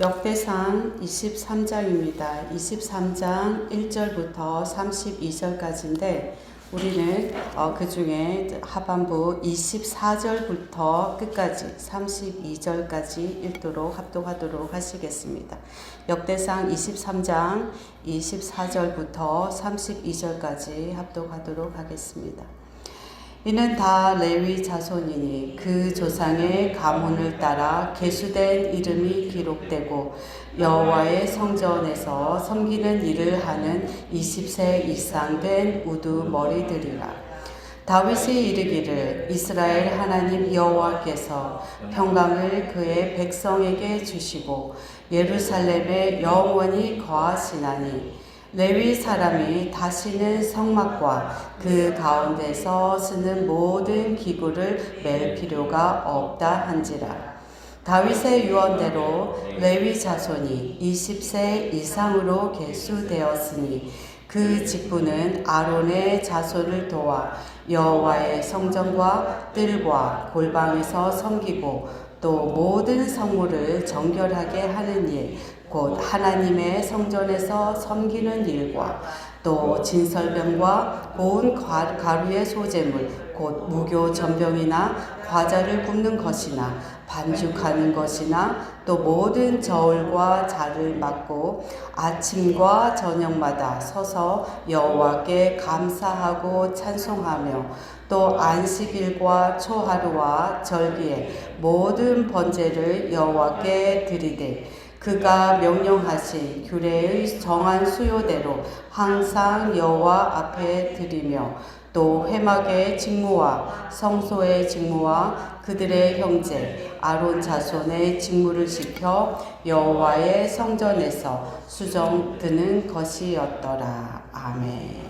역대상 23장입니다. 23장 1절부터 32절까지인데 우리는 그 중에 하반부 24절부터 끝까지 32절까지 읽도록 합독하도록 하시겠습니다. 역대상 23장 24절부터 32절까지 합독하도록 하겠습니다. 이는 다 레위 자손이니 그 조상의 가문을 따라 계수된 이름이 기록되고 여호와의 성전에서 섬기는 일을 하는 20세 이상 된 우두머리들이라. 다윗이 이르기를 이스라엘 하나님 여호와께서 평강을 그의 백성에게 주시고 예루살렘에 영원히 거하시나니 레위 사람이 다시는 성막과 그 가운데서 쓰는 모든 기구를 맬 필요가 없다 한지라. 다윗의 유언대로 레위 자손이 20세 이상으로 계수되었으니 그 직분은 아론의 자손을 도와 여호와의 성전과 뜰과 골방에서 섬기고 또 모든 성물을 정결하게 하는 일, 곧 하나님의 성전에서 섬기는 일과 또 진설병과 고운 가루의 소재물, 곧 무교 전병이나 과자를 굽는 것이나 반죽하는 것이나 또 모든 저울과 자를 맡고 아침과 저녁마다 서서 여호와께 감사하고 찬송하며 또 안식일과 초하루와 절기에 모든 번제를 여호와께 드리되 그가 명령하신 규례의 정한 수요대로 항상 여호와 앞에 드리며 또 회막의 직무와 성소의 직무와 그들의 형제 아론 자손의 직무를 지켜 여호와의 성전에서 수정드는 것이었더라. 아멘.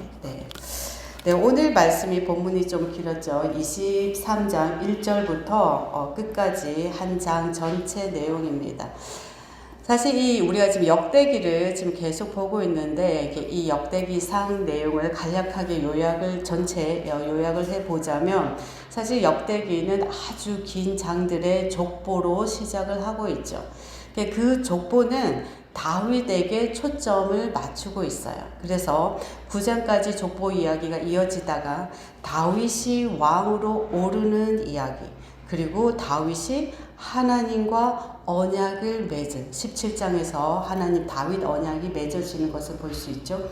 네, 오늘 말씀이 본문이 좀 길었죠. 23장 1절부터 끝까지 한 장 전체 내용입니다. 사실 우리가 지금 역대기를 지금 계속 보고 있는데 이 역대기상 내용을 간략하게 전체 요약을 해보자면 사실 역대기는 아주 긴 장들의 족보로 시작을 하고 있죠. 그 족보는 다윗에게 초점을 맞추고 있어요. 그래서 9장까지 족보 이야기가 이어지다가 다윗이 왕으로 오르는 이야기, 그리고 다윗이 하나님과 언약을 맺은 17장에서 하나님 다윗 언약이 맺어지는 것을 볼 수 있죠.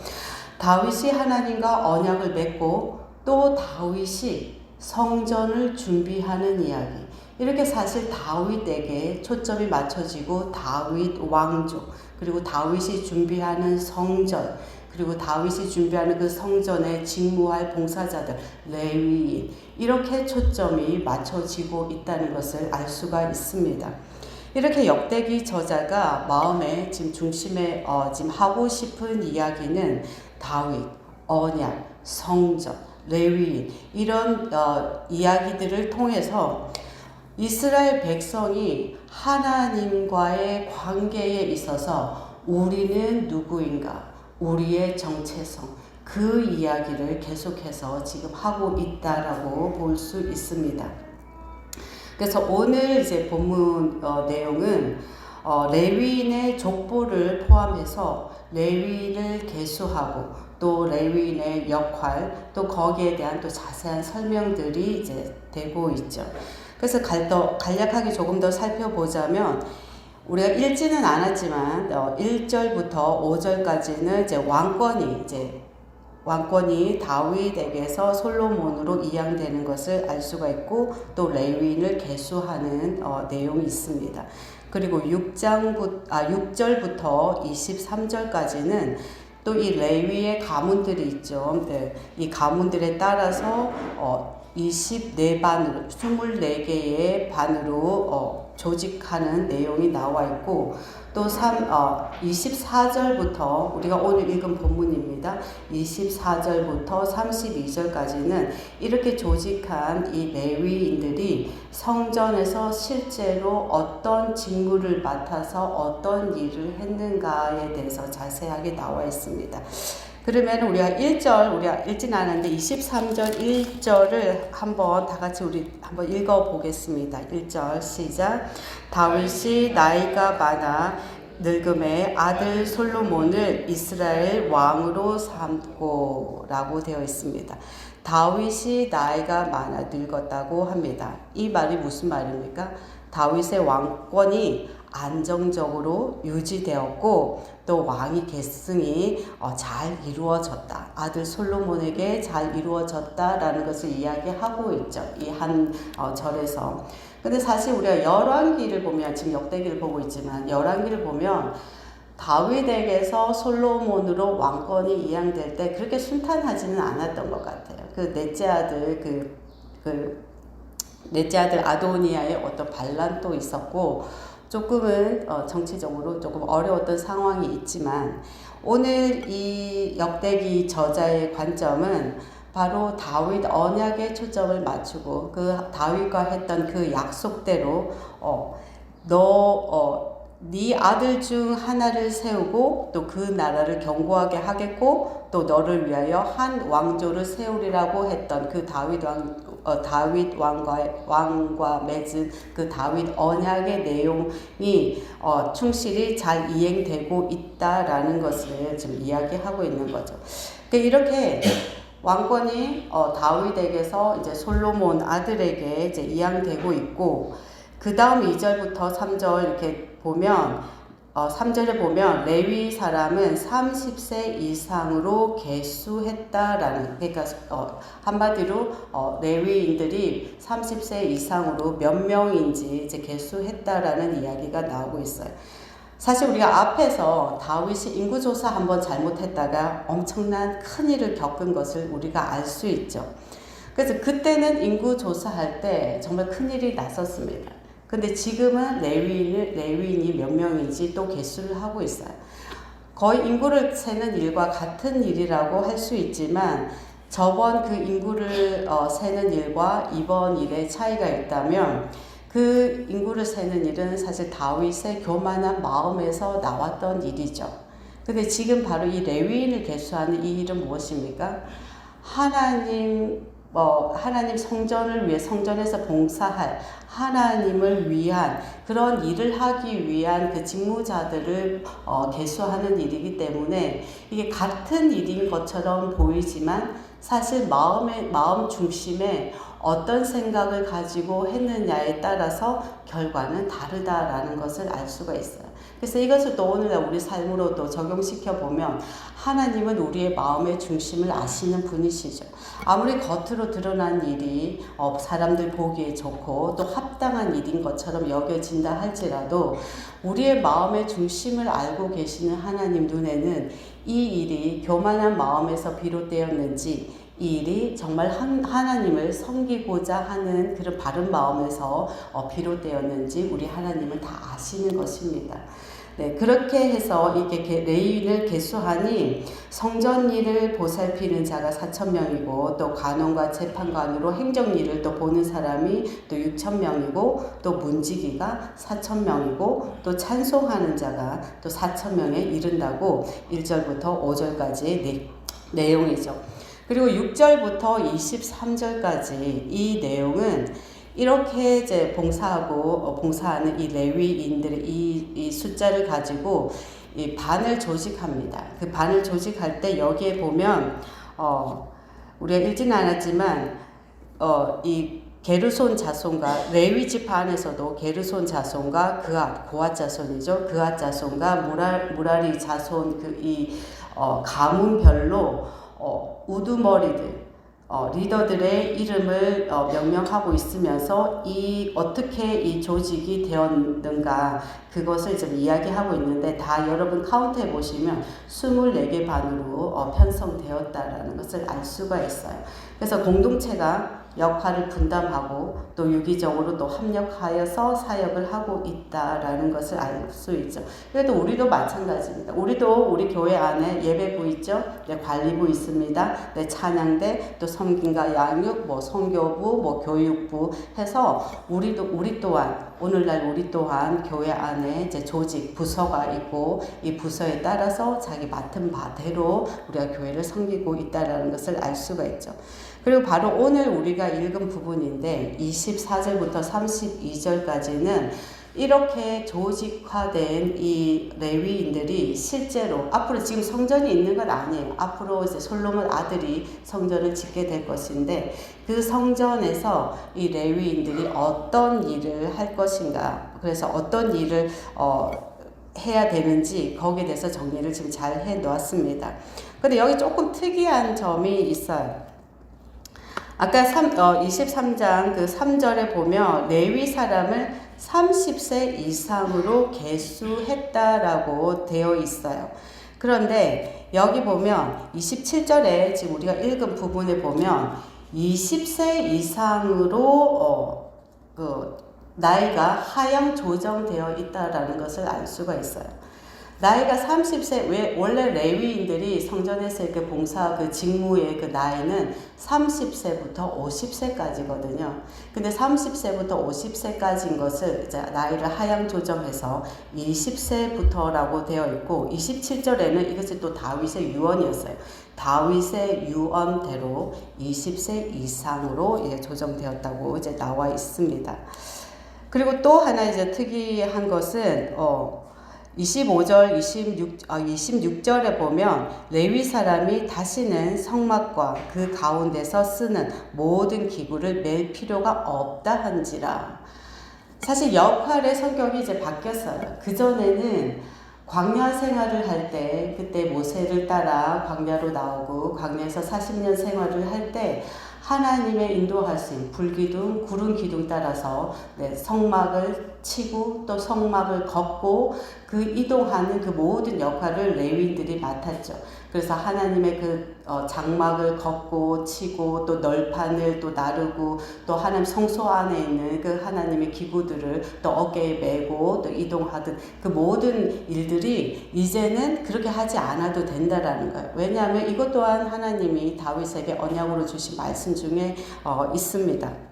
다윗이 하나님과 언약을 맺고 또 다윗이 성전을 준비하는 이야기, 이렇게 사실 다윗에게 초점이 맞춰지고 다윗 왕족, 그리고 다윗이 준비하는 성전, 그리고 다윗이 준비하는 그 성전에 직무할 봉사자들, 레위인, 이렇게 초점이 맞춰지고 있다는 것을 알 수가 있습니다. 이렇게 역대기 저자가 마음에 지금 중심에 지금 하고 싶은 이야기는 다윗, 언약, 성전, 레위인, 이런 이야기들을 통해서 이스라엘 백성이 하나님과의 관계에 있어서 우리는 누구인가, 우리의 정체성, 그 이야기를 계속해서 지금 하고 있다라고 볼 수 있습니다. 그래서 오늘 이제 본문 내용은 레위인의 족보를 포함해서 레위인을 계수하고 또 레위인의 역할, 또 거기에 대한 또 자세한 설명들이 이제 되고 있죠. 그래서 간략하게 조금 더 살펴보자면 우리가 읽지는 않았지만 1절부터 5절까지는 이제 왕권이 다윗에게서 솔로몬으로 이양되는 것을 알 수가 있고 또 레위인을 계수하는 내용이 있습니다. 그리고 6절부터 23절까지는 또 이 레위의 가문들이 있죠. 네, 이 가문들에 따라서 24반으로 24개의 반으로 조직하는 내용이 나와 있고 또 24절부터 우리가 오늘 읽은 본문입니다. 24절부터 32절까지는 이렇게 조직한 이 레위인들이 성전에서 실제로 어떤 직무를 맡아서 어떤 일을 했는가에 대해서 자세하게 나와 있습니다. 그러면 우리가 읽진 않았는데 23절 1절을 한번 다 같이 우리 한번 읽어 보겠습니다. 1절 시작. 다윗이 나이가 많아 늙음에 아들 솔로몬을 이스라엘 왕으로 삼고 라고 되어 있습니다. 다윗이 나이가 많아 늙었다고 합니다. 이 말이 무슨 말입니까? 다윗의 왕권이 안정적으로 유지되었고 또 왕위 계승이 잘 이루어졌다. 아들 솔로몬에게 잘 이루어졌다라는 것을 이야기하고 있죠. 이 한 절에서. 근데 사실 우리가 열왕기를 보면, 지금 역대기를 보고 있지만 열왕기를 보면 다윗에게서 솔로몬으로 왕권이 이양될 때 그렇게 순탄하지는 않았던 것 같아요. 그 넷째 아들 아도니아의 어떤 반란도 있었고 조금은 정치적으로 조금 어려웠던 상황이 있지만, 오늘 이 역대기 저자의 관점은 바로 다윗 언약에 초점을 맞추고 그 다윗과 했던 그 약속대로 네 아들 중 하나를 세우고 또 그 나라를 견고하게 하겠고 또 너를 위하여 한 왕조를 세우리라고 했던 그 다윗 왕과 맺은 그 다윗 언약의 내용이 충실히 잘 이행되고 있다라는 것을 지금 이야기하고 있는 거죠. 이렇게 왕권이 다윗에게서 이제 솔로몬 아들에게 이제 이양되고 있고, 그 다음 2절부터 3절 이렇게 보면 3절에 보면 레위 사람은 30세 이상으로 계수했다라는, 그러니까 한마디로 레위인들이 30세 이상으로 몇 명인지 이제 계수했다라는 이야기가 나오고 있어요. 사실 우리가 앞에서 다윗이 인구조사 한번 잘못했다가 엄청난 큰일을 겪은 것을 우리가 알 수 있죠. 그래서 그때는 인구조사할 때 정말 큰일이 났었습니다. 근데 지금은 레위인이 몇 명인지 또 계수를 하고 있어요. 거의 인구를 세는 일과 같은 일이라고 할 수 있지만, 저번 그 인구를 세는 일과 이번 일의 차이가 있다면, 그 인구를 세는 일은 사실 다윗의 교만한 마음에서 나왔던 일이죠. 근데 지금 바로 이 레위인을 계수하는 이 일은 무엇입니까? 하나님 성전을 위해, 성전에서 봉사할 하나님을 위한 그런 일을 하기 위한 그 직무자들을 계수하는 일이기 때문에 이게 같은 일인 것처럼 보이지만 사실 마음 중심에 어떤 생각을 가지고 했느냐에 따라서 결과는 다르다라는 것을 알 수가 있어요. 그래서 이것을 또 오늘날 우리 삶으로 또 적용시켜 보면, 하나님은 우리의 마음의 중심을 아시는 분이시죠. 아무리 겉으로 드러난 일이 사람들 보기에 좋고 또 합당한 일인 것처럼 여겨진다 할지라도 우리의 마음의 중심을 알고 계시는 하나님 눈에는 이 일이 교만한 마음에서 비롯되었는지, 이 일이 정말 하나님을 섬기고자 하는 그런 바른 마음에서 비롯되었는지 우리 하나님은 다 아시는 것입니다. 네, 그렇게 해서 이렇게 레위인을 계수하니 성전 일을 보살피는 자가 4,000명이고 또 간원과 재판관으로 행정 일을 또 보는 사람이 또 6,000명이고 또 문지기가 4,000명이고 또 찬송하는 자가 또 4,000명에 이른다고 1절부터 5절까지의 내용이죠. 그리고 6절부터 23절까지 이 내용은 이렇게 이제 봉사하는 이 레위인들의 이 숫자를 가지고 이 반을 조직합니다. 그 반을 조직할 때 여기에 보면 우리가 읽지는 않았지만 이 게르손 자손과 레위 지파 안에서도 게르손 자손과 고앗 자손이죠. 그앗 자손과 무라리 자손 가문별로 우두머리들 리더들의 이름을 명명하고 있으면서 어떻게 이 조직이 되었는가 그것을 좀 이야기하고 있는데, 다 여러분 카운트해 보시면 24개 반으로 편성되었다라는 것을 알 수가 있어요. 그래서 공동체가 역할을 분담하고 또 유기적으로 또 협력하여서 사역을 하고 있다라는 것을 알 수 있죠. 그래도 우리도 마찬가지입니다. 우리도 우리 교회 안에 예배부 있죠. 네, 관리부 있습니다. 네, 찬양대, 또 섬김과 양육, 선교부, 교육부 해서 우리 또한 오늘날 우리 또한 교회 안에 이제 조직 부서가 있고 이 부서에 따라서 자기 맡은 바대로 우리가 교회를 섬기고 있다라는 것을 알 수가 있죠. 그리고 바로 오늘 우리가 읽은 부분인데 24절부터 32절까지는 이렇게 조직화된 이 레위인들이 실제로 앞으로 지금 성전이 있는 건 아니에요. 앞으로 이제 솔로몬 아들이 성전을 짓게 될 것인데 그 성전에서 이 레위인들이 어떤 일을 할 것인가, 그래서 어떤 일을 해야 되는지 거기에 대해서 정리를 지금 잘 해 놓았습니다. 근데 여기 조금 특이한 점이 있어요. 아까 23장 그 3절에 보면 레위 사람을 30세 이상으로 계수했다라고 되어 있어요. 그런데 여기 보면 27절에 지금 우리가 읽은 부분에 보면 20세 이상으로 나이가 하향 조정되어 있다라는 것을 알 수가 있어요. 나이가 30세, 원래 레위인들이 성전에서 이렇게 봉사 그 직무의 그 나이는 30세부터 50세까지거든요. 근데 30세부터 50세까지인 것을 이제 나이를 하향 조정해서 20세부터라고 되어 있고, 27절에는 이것이 또 다윗의 유언이었어요. 다윗의 유언대로 20세 이상으로 조정되었다고 이제 나와 있습니다. 그리고 또 하나 이제 특이한 것은 25절, 26절에 보면 레위 사람이 다시는 성막과 그 가운데서 쓰는 모든 기구를 맬 필요가 없다 한지라. 사실 역할의 성격이 이제 바뀌었어요. 그전에는 광야 생활을 할 때, 그때 모세를 따라 광야로 나오고 광야에서 40년 생활을 할 때 하나님의 인도하심, 불기둥, 구름 기둥 따라서 성막을 치고 또 성막을 걷고 그 이동하는 그 모든 역할을 레위인들이 맡았죠. 그래서 하나님의 그 장막을 걷고 치고 또 널판을 또 나르고 또 하나님 성소 안에 있는 그 하나님의 기구들을 또 어깨에 메고 또 이동하던 그 모든 일들이 이제는 그렇게 하지 않아도 된다라는 거예요. 왜냐하면 이것 또한 하나님이 다윗에게 언약으로 주신 말씀 중에 있습니다.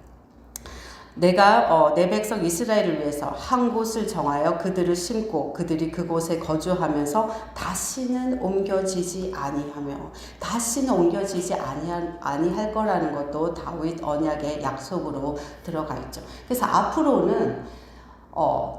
내가 내 백성 이스라엘을 위해서 한 곳을 정하여 그들을 심고 그들이 그곳에 거주하면서 다시는 옮겨지지 아니하며 다시는 옮겨지지 아니할 거라는 것도 다윗 언약의 약속으로 들어가 있죠. 그래서 앞으로는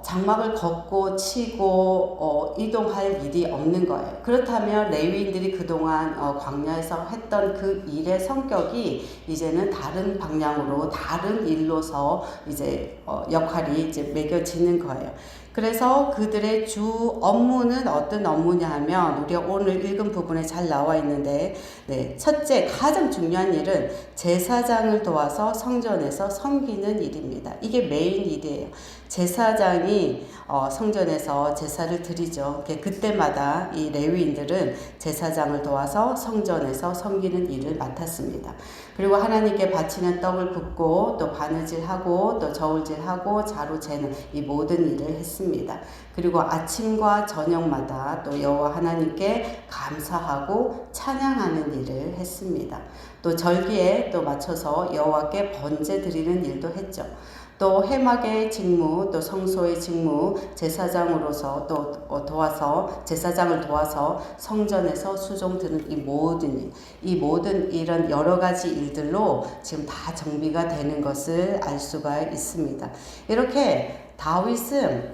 장막을 걷고 치고 이동할 일이 없는 거예요. 그렇다면 레위인들이 그동안 광야에서 했던 그 일의 성격이 이제는 다른 방향으로 다른 일로서 이제 역할이 이제 매겨지는 거예요. 그래서 그들의 주 업무는 어떤 업무냐 하면 우리가 오늘 읽은 부분에 잘 나와 있는데 첫째 가장 중요한 일은 제사장을 도와서 성전에서 섬기는 일입니다. 이게 메인 일이에요. 제사장이 성전에서 제사를 드리죠. 그때마다 이 레위인들은 제사장을 도와서 성전에서 섬기는 일을 맡았습니다. 그리고 하나님께 바치는 떡을 굽고 또 바느질하고 또 저울질하고 자루 재는 이 모든 일을 했습니다. 그리고 아침과 저녁마다 또 여호와 하나님께 감사하고 찬양하는 일을 했습니다. 또 절기에 또 맞춰서 여호와께 번제 드리는 일도 했죠. 또 회막의 직무, 또 성소의 직무, 제사장으로서 또 도와서 제사장을 도와서 성전에서 수종 드는 이 모든 이런 여러 가지 일들로 지금 다 정비가 되는 것을 알 수가 있습니다. 이렇게 다윗은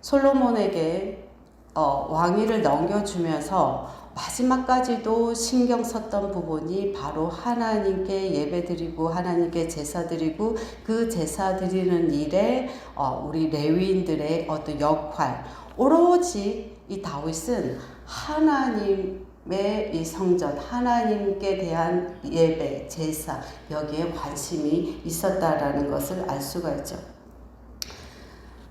솔로몬에게 왕위를 넘겨주면서 마지막까지도 신경 썼던 부분이 바로 하나님께 예배드리고 하나님께 제사드리고 그 제사드리는 일에 우리 레위인들의 어떤 역할, 오로지 이 다윗은 하나님의 이 성전, 하나님께 대한 예배, 제사, 여기에 관심이 있었다라는 것을 알 수가 있죠.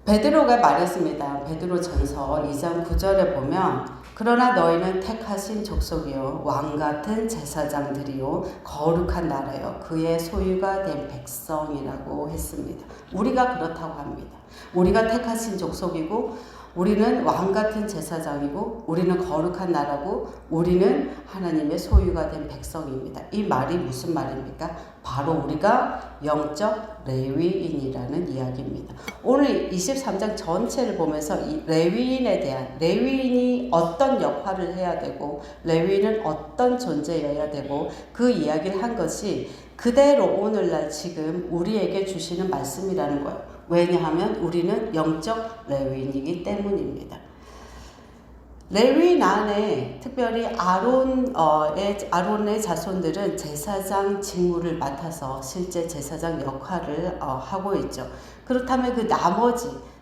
베드로가 말했습니다. 베드로전서 2장 9절에 보면 그러나 너희는 택하신 족속이요 왕같은 제사장들이요 거룩한 나라요 그의 소유가 된 백성이라고 했습니다. 우리가 그렇다고 합니다. 우리가 택하신 족속이고 우리는 왕같은 제사장이고 우리는 거룩한 나라고 우리는 하나님의 소유가 된 백성입니다. 이 말이 무슨 말입니까? 바로 우리가 영적 레위인이라는 이야기입니다. 오늘 23장 전체를 보면서 이 레위인에 대한 레위인이 어떤 역할을 해야 되고 레위인은 어떤 존재여야 되고 그 이야기를 한 것이 그대로 오늘날 지금 우리에게 주시는 말씀이라는 거예요. 왜냐하면 우리는 영적 레위인이기 때문입니다. 레위인 안에 특별히 아론의 자손들은 제사장 직무를 맡아서 실제 제사장 역할을 하고 있죠. 그렇다면 그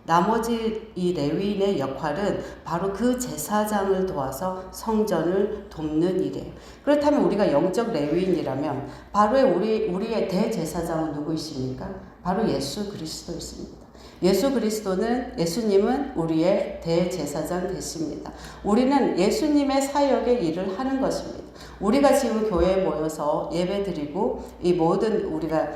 나머지 이 레위인의 역할은 바로 그 제사장을 도와서 성전을 돕는 일이에요. 그렇다면 우리가 영적 레위인이라면 바로 우리의 대제사장은 누구이십니까? 바로 예수 그리스도이십니다. 예수님은 우리의 대제사장 되십니다. 우리는 예수님의 사역의 일을 하는 것입니다. 우리가 지금 교회에 모여서 예배드리고 이 모든 우리가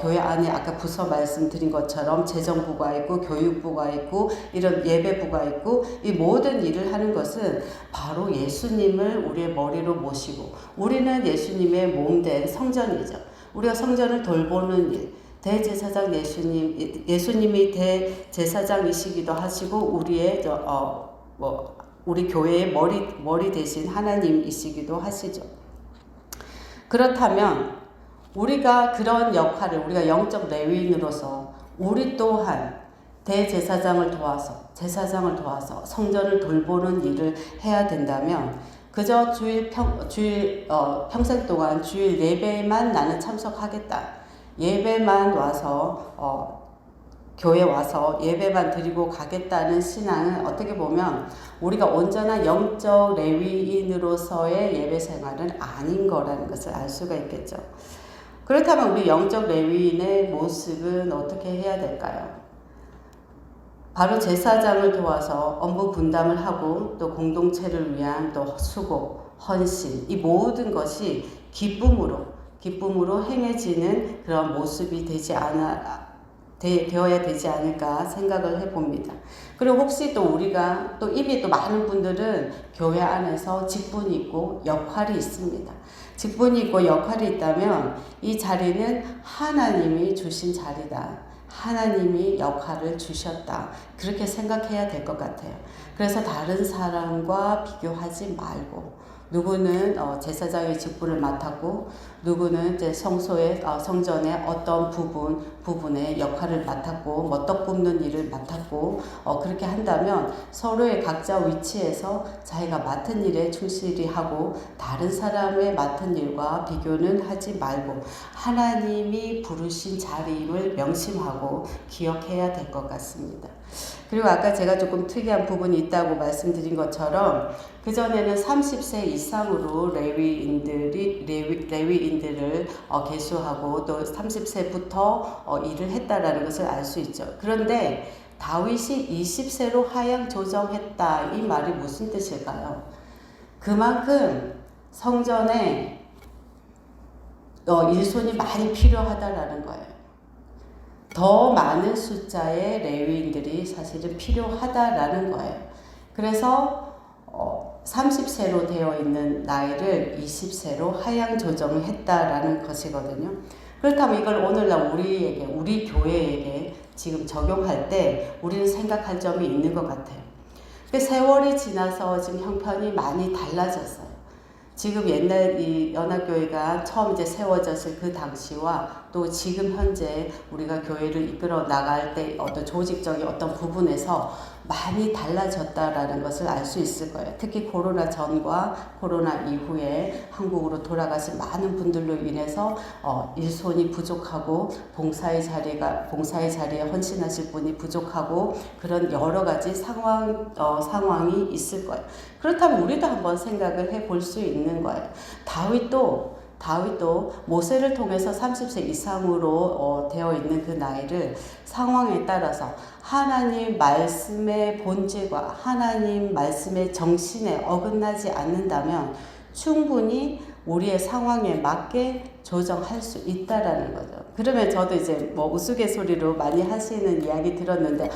교회 안에 아까 부서 말씀드린 것처럼 재정부가 있고 교육부가 있고 이런 예배부가 있고 이 모든 일을 하는 것은 바로 예수님을 우리의 머리로 모시고 우리는 예수님의 몸된 성전이죠. 우리가 성전을 돌보는 일, 대제사장 예수님이 대제사장이시기도 하시고 우리 교회의 머리 대신 하나님이시기도 하시죠. 그렇다면 우리가 그런 역할을 우리가 영적 레위인으로서 우리 또한 대제사장을 도와서 제사장을 도와서 성전을 돌보는 일을 해야 된다면 그저 평생 동안 주일 예배만 나는 참석하겠다. 예배만 와서 교회 와서 예배만 드리고 가겠다는 신앙은 어떻게 보면 우리가 온전한 영적 레위인으로서의 예배 생활은 아닌 거라는 것을 알 수가 있겠죠. 그렇다면 우리 영적 레위인의 모습은 어떻게 해야 될까요? 바로 제사장을 도와서 업무 분담을 하고 또 공동체를 위한 또 수고, 헌신 이 모든 것이 기쁨으로 행해지는 그런 모습이 되어야 되지 않을까 생각을 해봅니다. 그리고 혹시 또 우리가 또 이미 또 많은 분들은 교회 안에서 직분이 있고 역할이 있습니다. 직분이 있고 역할이 있다면 이 자리는 하나님이 주신 자리다. 하나님이 역할을 주셨다. 그렇게 생각해야 될 것 같아요. 그래서 다른 사람과 비교하지 말고 누구는 제사장의 직분을 맡았고 누구는 이제 성전의 어떤 부분의 역할을 맡았고 떡 굽는 일을 맡았고 그렇게 한다면 서로의 각자 위치에서 자기가 맡은 일에 충실히 하고 다른 사람의 맡은 일과 비교는 하지 말고 하나님이 부르신 자리임을 명심하고 기억해야 될 것 같습니다. 그리고 아까 제가 조금 특이한 부분이 있다고 말씀드린 것처럼 그전에는 30세 이상으로 레위인들을 계수하고 또 30세부터 일을 했다라는 것을 알 수 있죠. 그런데 다윗이 20세로 하향 조정했다. 이 말이 무슨 뜻일까요? 그만큼 성전에 일손이 많이 필요하다라는 거예요. 더 많은 숫자의 레위인들이 사실은 필요하다라는 거예요. 그래서 30세로 되어 있는 나이를 20세로 하향 조정을 했다라는 것이거든요. 그렇다면 이걸 오늘날 우리 교회에게 지금 적용할 때 우리는 생각할 점이 있는 것 같아요. 세월이 지나서 지금 형편이 많이 달라졌어요. 지금 옛날 이 연합교회가 처음 이제 세워졌을 그 당시와 또 지금 현재 우리가 교회를 이끌어 나갈 때 어떤 조직적인 어떤 부분에서 많이 달라졌다라는 것을 알 수 있을 거예요. 특히 코로나 전과 코로나 이후에 한국으로 돌아가신 많은 분들로 인해서 일손이 부족하고 봉사의 자리에 헌신하실 분이 부족하고 그런 여러 가지 상황이 있을 거예요. 그렇다면 우리도 한번 생각을 해볼 수 있는 거예요. 다윗도 모세를 통해서 30세 이상으로 되어 있는 그 나이를 상황에 따라서 하나님 말씀의 본질과 하나님 말씀의 정신에 어긋나지 않는다면 충분히 우리의 상황에 맞게 조정할 수 있다라는 거죠. 그러면 저도 이제 우스갯소리로 많이 하시는 이야기 들었는데,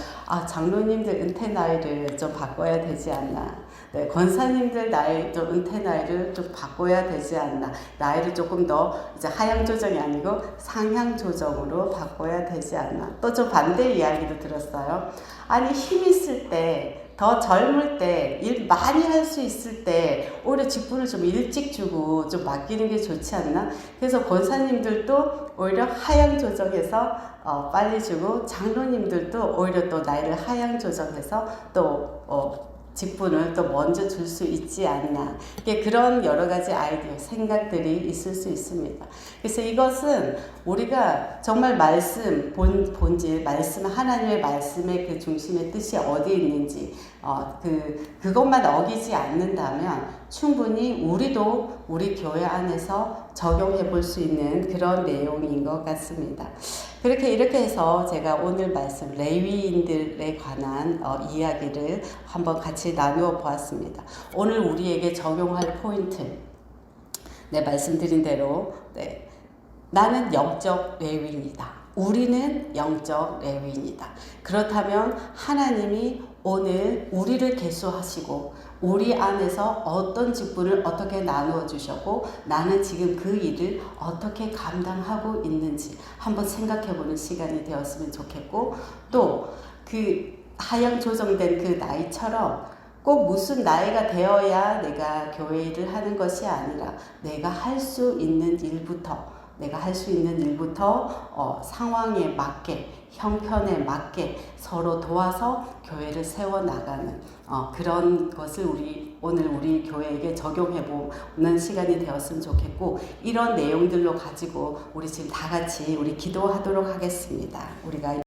장로님들 은퇴 나이를 좀 바꿔야 되지 않나. 네, 권사님들 은퇴 나이를 좀 바꿔야 되지 않나. 나이를 조금 더 이제 하향 조정이 아니고 상향 조정으로 바꿔야 되지 않나. 또 좀 반대 이야기도 들었어요. 아니, 힘 있을 때 더 젊을 때 일 많이 할 수 있을 때 오히려 직분을 좀 일찍 주고 좀 맡기는 게 좋지 않나? 그래서 권사님들도 오히려 하향 조정해서 빨리 주고 장로님들도 오히려 또 나이를 하향 조정해서 또 직분을 또 먼저 줄 수 있지 않나. 그런 여러 가지 아이디어, 생각들이 있을 수 있습니다. 그래서 이것은 우리가 정말 말씀, 본질, 말씀, 하나님의 말씀의 그 중심의 뜻이 어디에 있는지, 그것만 어기지 않는다면 충분히 우리도 우리 교회 안에서 적용해 볼 수 있는 그런 내용인 것 같습니다. 이렇게 해서 제가 오늘 말씀 레위인들에 관한 이야기를 한번 같이 나누어 보았습니다. 오늘 우리에게 적용할 포인트, 네, 말씀드린 대로, 네, 나는 영적 레위인이다. 우리는 영적 레위인이다. 그렇다면 하나님이 오늘 우리를 계수하시고 우리 안에서 어떤 직분을 어떻게 나누어 주셨고 나는 지금 그 일을 어떻게 감당하고 있는지 한번 생각해 보는 시간이 되었으면 좋겠고, 또 그 하향 조정된 그 나이처럼 꼭 무슨 나이가 되어야 내가 교회 일을 하는 것이 아니라 내가 할 수 있는 일부터 상황에 맞게, 형편에 맞게 서로 도와서 교회를 세워나가는 그런 것을 오늘 우리 교회에게 적용해 보는 시간이 되었으면 좋겠고, 이런 내용들로 가지고 우리 지금 다 같이 우리 기도하도록 하겠습니다. 우리가